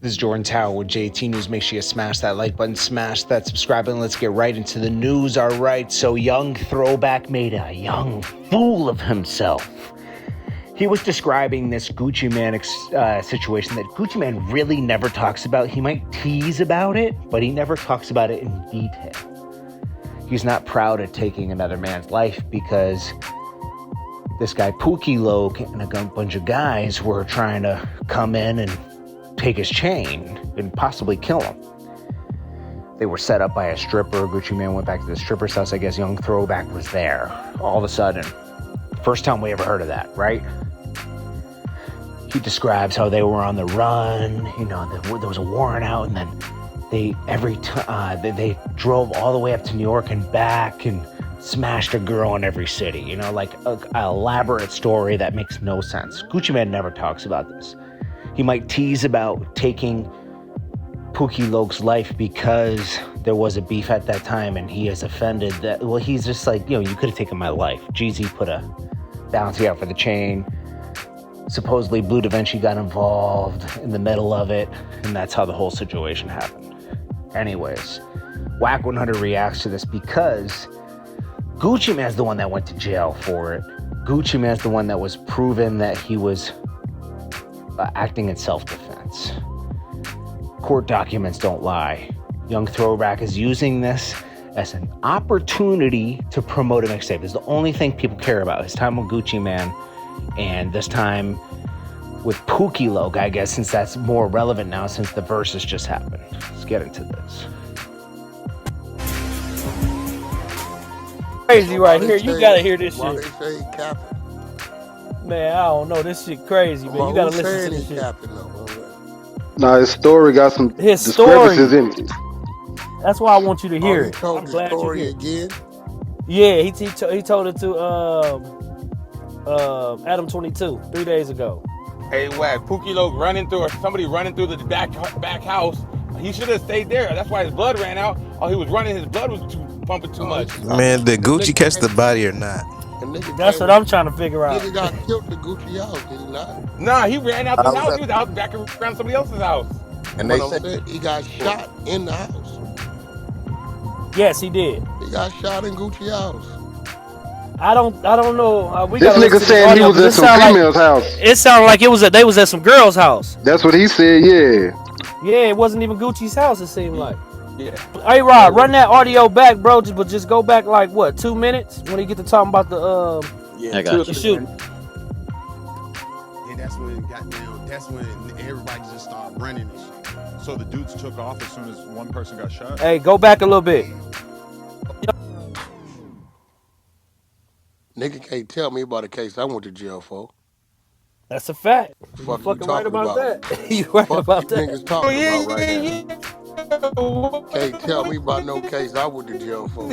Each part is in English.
This is Jordan Tower with JT News. Make sure you smash that like button, smash that subscribe button. Let's get right into the news. All right, so Young Throwback made a young fool of himself. He was describing this Gucci Mane situation that Gucci Mane really never talks about. He might tease about it, but he never talks about it in detail. He's not proud of taking another man's life because this guy Pookie Loke and a bunch of guys were trying to come in and take his chain and possibly kill him. They were set up by a stripper. Gucci Mane went back to the stripper's house. I guess Young Throwback was there. All of a sudden, first time we ever heard of that, right? He describes how they were on the run. You know, there was a warrant out, and then they drove all the way up to New York and back and smashed a girl in every city. You know, like an elaborate story that makes no sense. Gucci Mane never talks about this. He might tease about taking Pookie Loke's life because there was a beef at that time and he is offended that, well, he's just like, you could have taken my life. Jeezy put a bounty out for the chain. Supposedly Blue Da Vinci got involved in the middle of it, and that's how the whole situation happened. Anyways, Wack 100 reacts to this because Gucci Mane's the one that went to jail for it. Gucci Mane's the one that was proven that he was acting in self-defense. Court documents don't lie. Young Throwback is using this as an opportunity to promote a mixtape. It's the only thing people care about. His time with Gucci Mane and this time with Pookie Loke, I guess, since that's more relevant now since the verses just happened. Let's get into this. Crazy right here. You gotta hear this why shit. They say capping? Man, I don't know. This shit crazy, man. You gotta listen to this shit. Nah, his story got some His discrepancies story. in it. That's why I want you to hear He it. told I'm the glad you story did. again. Yeah, he told it to Adam 22 3 days ago. Hey, Wack, Pookie Loke somebody running through the back house. He should have stayed there. That's why his blood ran out. Oh, he was running. His blood was pumping too much. Man, did Gucci catch the body or not? That's what I'm trying to figure out. Nigga got killed at Gucci house, did he not? Nah, he ran out the house. He was out back around somebody else's house. And they said he got shot in the house. Yes, he did. He got shot in Gucci house. I don't know. This nigga saying he was at some female's house. It sounded like they was at some girl's house. That's what he said, yeah. Yeah, it wasn't even Gucci's house, it seemed like. Yeah. Hey, Rob, run that audio back, bro. Just go back like, what, 2 minutes? When he get to talking about the shooting. And that's when everybody just started running and shit. So the dudes took off as soon as one person got shot. Hey, go back a little bit. Nigga can't tell me about a case I went to jail for. That's a fact. You Fuck fucking you right talking about about? that. You right Fuck about you that. niggas talking about right now. Can't tell me about no case I went to jail for.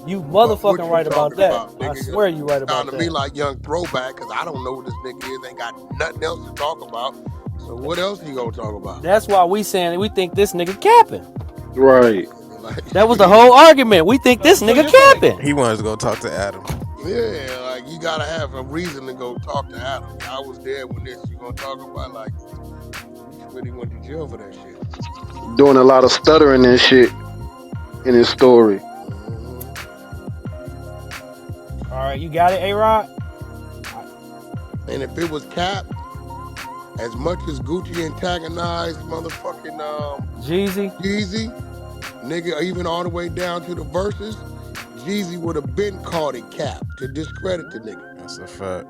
You motherfucking you right about talking that. about, I nigga? swear you right about Sound to me that. like Young Throwback, because I don't know what this nigga is. Ain't got nothing else to talk about. So what else he gonna talk about? That's why we think this nigga capping. Right. Like, That was the whole argument. We think this nigga capping. He wanted to go talk to Adam. yeah, like you gotta have a reason to go talk to Adam. I was there when this. You gonna talk about like he really went to jail for that shit. Doing a lot of stuttering and shit in his story. All right, you got it, A-Rod? And if it was Cap, as much as Gucci antagonized motherfucking Jeezy? Jeezy, nigga, even all the way down to the verses, Jeezy would have been called a Cap to discredit the nigga. That's a fact.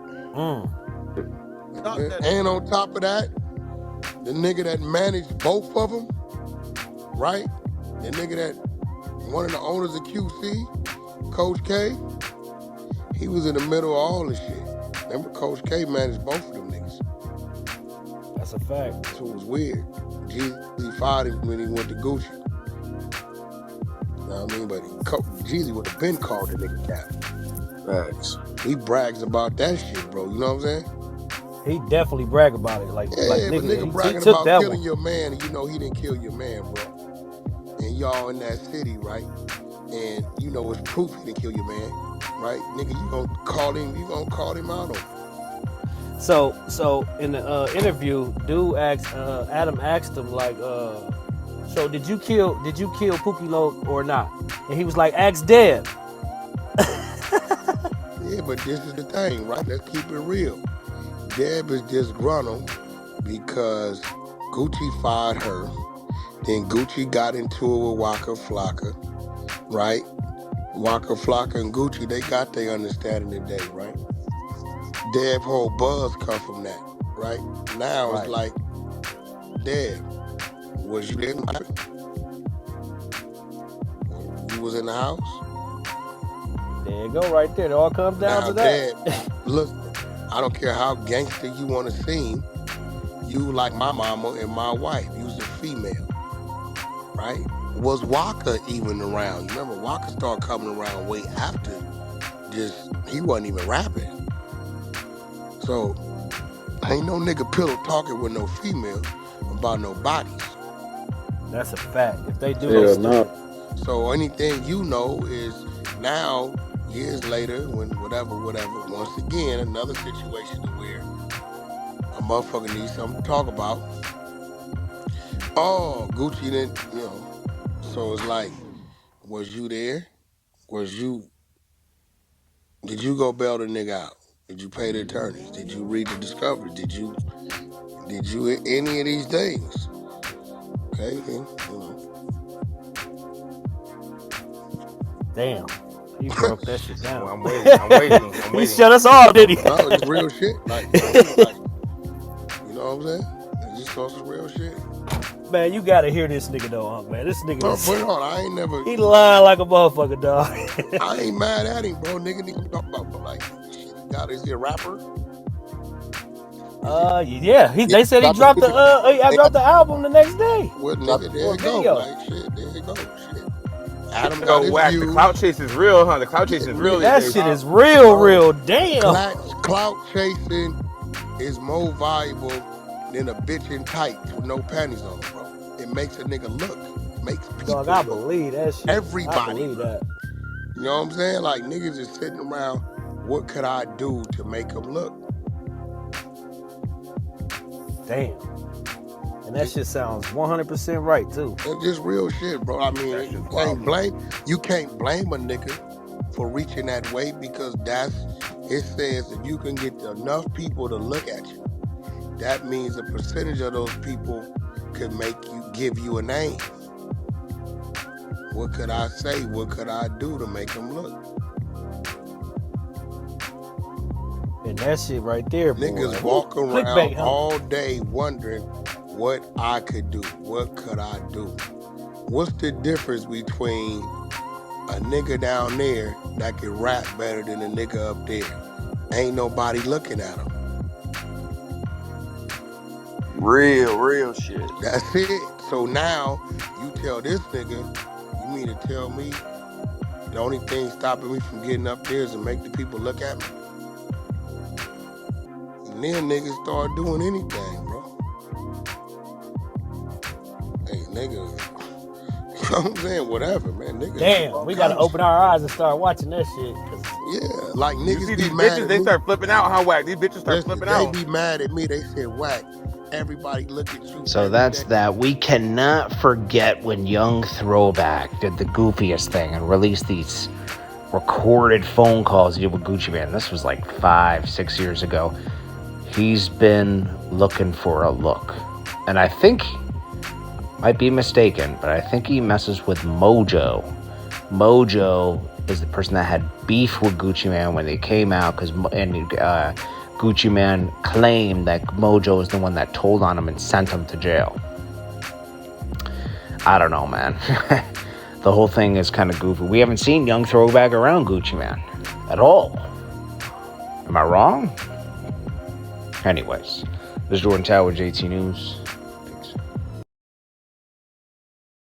And on top of that, the nigga that managed both of them, right? The nigga that, one of the owners of QC, Coach K, he was in the middle of all this shit. Remember, Coach K managed both of them niggas. That's a fact. So it was weird. Jeezy fired him when he went to Gucci. You know what I mean? But Jeezy would have been called the nigga Cap. Facts. He brags about that shit, bro. You know what I'm saying? He definitely brag about it. Like, Yeah, like but nigga, nigga bragging he took about that killing one. your man, and you know he didn't kill your man, bro. And y'all in that city, right? And you know it's proof he didn't kill your man, right? Nigga, you gonna call him out on it. So in the interview, Adam asked him like, so did you kill Pookie Loc or not? And he was like, ask Deb. Yeah, but this is the thing, right? Let's keep it real. Deb is disgruntled because Gucci fired her. Then Gucci got into it with Waka Flocka, right? Waka Flocka and Gucci, they got their understanding today, right? Deb whole buzz come from that, right? Now Right. it's like, Deb, was you there? You was in the house? There you go, right there. It all comes down Now, to that. Deb, look, I don't care how gangster you want to seem, you like my mama and my wife. You was a female, right? Was Waka even around? You remember Waka started coming around way after. He wasn't even rapping. So ain't no nigga pillow talking with no female about no bodies. That's a fact. If they do, Hell they no. stupid. So anything you know is now, years later, when whatever, once again, another situation to where a motherfucker needs something to talk about. Oh, Gucci didn't, So it's like, was you there? Did you go bail the nigga out? Did you pay the attorneys? Did you read the discovery? Did you any of these things? Okay, then, Damn. He broke that shit down. I'm waiting. He shut us off, did he? No, it's real shit. Like, you know what I'm saying? It's just some real shit. Man, you gotta hear this nigga though, Unc, man. This nigga No, is, put it on. I ain't never. he lying like a motherfucker, dog. I ain't mad at him, bro. Nigga need to talk about, but like, is he a rapper? Yeah. They said he dropped the album the next day. Well, Dropped nigga, the there you go. video. Like, shit, there you go. Shit. Adam Yo, got his Wack, the views. clout chase is real, huh? The clout chase is real. That these shit days. is real. Damn. Clout chasing is more valuable than a bitch in tights with no panties on, bro. It makes a nigga look. Makes people Dog, I look. believe that shit. Everybody. I believe that. You know what I'm saying? Like, niggas is sitting around, what could I do to make them look? Damn. And that shit sounds 100% right too. It's just real shit, bro. I mean, you can't blame a nigga for reaching that way because it says if you can get enough people to look at you, that means a percentage of those people could give you a name. What could I say? What could I do to make them look? And that shit right there, boy. Niggas walk around Clickbait, huh? all day wondering what I could do. What could I do? What's the difference between a nigga down there that can rap better than a nigga up there? Ain't nobody looking at him. Real shit. That's it. So now you tell this nigga, you mean to tell me the only thing stopping me from getting up there is to make the people look at me? And then niggas start doing anything, bro. Hey, nigga, you know what I'm saying? Whatever, man. Niggas. Damn, we gotta open our eyes and start watching that shit. Yeah, like You niggas see be these mad bitches, at they me. start flipping out, huh, Wack? These bitches start Listen, flipping out. They be mad at me. They said, Wack, everybody look at you. So that's that. We cannot forget when Young Throwback did the goofiest thing and released these recorded phone calls he did with Gucci Mane. This was like 5-6 years ago. He's been looking for a look. And I think, might be mistaken, but I think he messes with Mojo. Mojo is the person that had beef with Gucci Mane when they came out, Gucci Mane claimed that Mojo is the one that told on him and sent him to jail. I don't know, man. The whole thing is kind of goofy. We haven't seen Young Throwback around Gucci Mane at all. Am I wrong? Anyways, this is Jordan Tower with JT News.